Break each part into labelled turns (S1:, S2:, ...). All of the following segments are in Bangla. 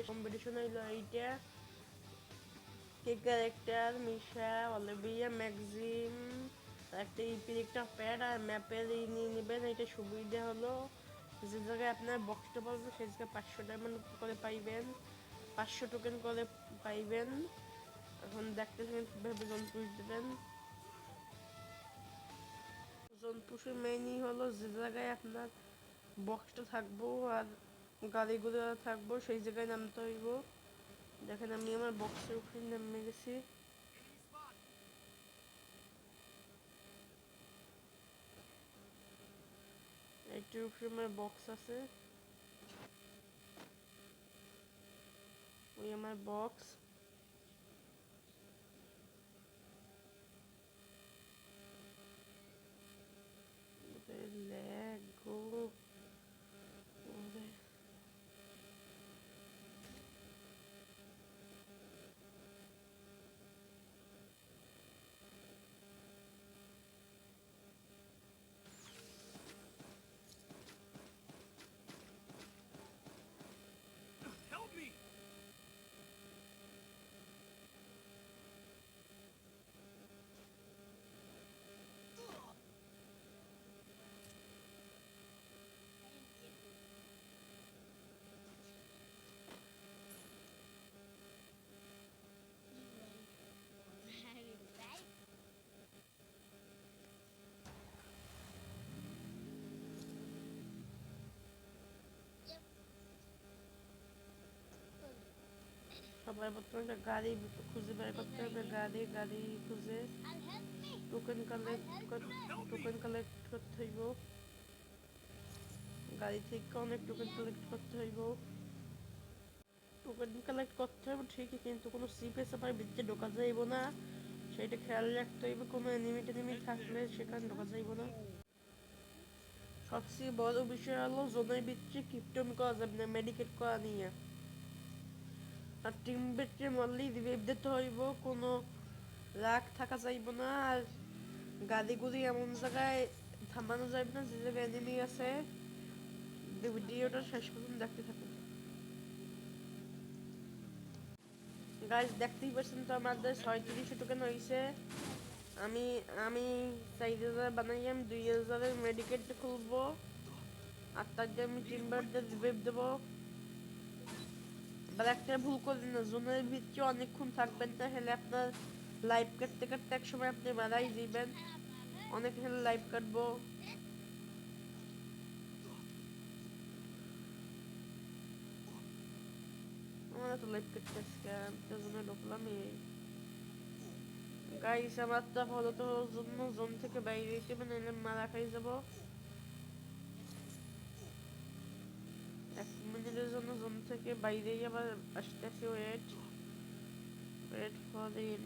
S1: কম্পিটিশন হইলো এইটা কে ক্যারেক্টার মিশা অলিভিয়া ম্যাক্সিম একটা ইপির একটা প্যাড আর ম্যাপের নিয়ে নেবেন। এটা সুবিধা হলো যে জায়গায় আপনার বক্সটা পাবেন সেই জায়গায় 500 ডায়মন্ড করে পাইবেন, 500 টোকেন করে পাইবেন। এখন দেখতে থাকেন কীভাবে জোন পুশ দেবেন। জোন পুশের মেইনই হলো যে জায়গায় আপনার বক্সটা থাকবো আর গাড়িগুলো থাকবো সেই জায়গায় নামতে হইব। দেখেন আমি আমার বক্সের উপরে নেমে গেছি। একটির উপরে আমার বক্স আছে, ওই আমার বক্স। ল্যাগ গো সবাই বর্তমানে গাড়ি খুঁজে বের করতে হবে। গাড়ি খুঁজে টোকেন কালেক্ট করতে হইব। গাড়ি থেকে অনেক টোকেন কালেক্ট করতে হইব। টোকেন কালেক্ট করতে হবে ঠিকই, কিন্তু কোনো সিপে সাপার ভিতরে ঢোকা যাইব না, সেটা খেয়াল রাখতে হইবে। কোনো এনিমি থাকলে সেখানে ঢোকা যাইব না। সবচেয়ে বড় বিষয় হলো জোনের ভিতরে কিপটমি করা যাবে না, মেডিকেট করা নিয়ে। আর টিম বেটে মারলেই রিভাইভ দিতে হইব, কোনো রাগ থাকা যাইব না। আর গাড়িগুলি এমন জায়গায় থামানো যাবে না যে জায়গায় এনিমি আছে। ভিডিওটা শেষ পর্যন্ত দেখতে থাকুন। গাইজ দেখতেই পাচ্ছেন তো আমাদের 36 টোকেন হয়েছে। আমি আমি 4000 বানাই, আমি 2000-এর মেডিকেট খুলবো আর তার দিয়ে আমি টিম্বারদের রিভাইভ দেবো। এবার একটা ভুল করলেন না, জোনের ভিতরে অনেকক্ষণ থাকবেন না, হেলে আপনার লাইভ কাটতে কাটতে এক সময় আপনি মারাই দিবেন। অনেক হেলে লাইভ কাটবো। আমার তো লাইভ কাটতে আজকে আমি তো জোনে ঢুকলামই। গাইস আমার তো আপাতত জন্য জোন থেকে বাইরে দিতে নাহলে মারা খাই যাব। 1 মিনিটের জন্য জোন থেকে বাইরেই আবার আসতেছি। ওয়েট ফর ইন।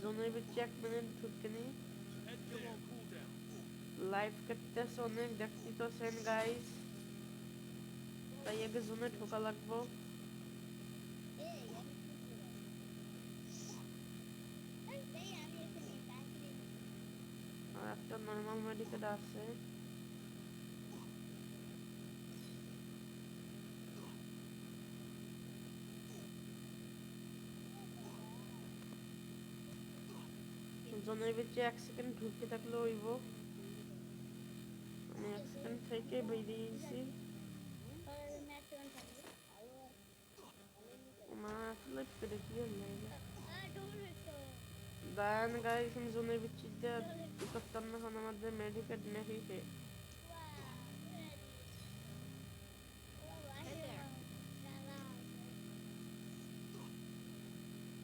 S1: জোনের ভিতরে 1 মিনিট ঢুকে নি। লাইভ কাটতেছে অনেক, দেখতেই তো আছেন গাইস। তাই আগে জোনে ঢোকা লাগবো। আর একটা নর্মাল মেডিকেট আছে। জোনের ভিতরে 1 সেকেন্ড ঢুকে থাকলে হইব। আমি 1 সেকেন্ড থেকে বেরিয়ে গেছি। মা আসলে পেরে কি হলো দান গাইস, আমি জোনের ভিতরে করতাম না, এখন আমাদের মেডিকেট নেই।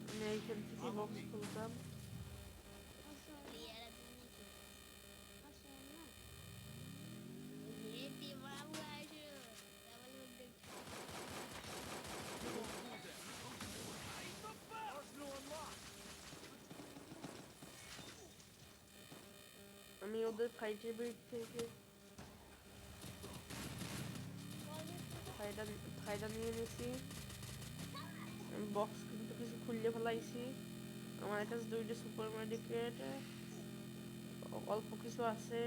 S1: আমি এইখান থেকে বক্স খুলতাম। আমি ওদের ফাইটের বিট থেকে ফায়দা নিয়ে নিছি। আমি বক্স কিন্তু কিছু খুললে ফেলাইছি। আমার কাছে 2টা সুপার মেডিকেট, অল্প কিছু আছে।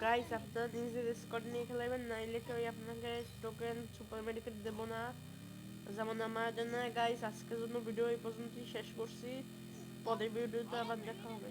S1: গাইস আপনারা নিজের স্কোয়াড নিয়ে খেলাবেন, নাইলে কেউ আপনাকে টোকেন সুপার মেডিকেট দেবো না, যেমন আমার জন্য। গাইস আজকের জন্য ভিডিও এই পর্যন্তই শেষ করছি, পরের ভিডিওতে আবার দেখা হবে।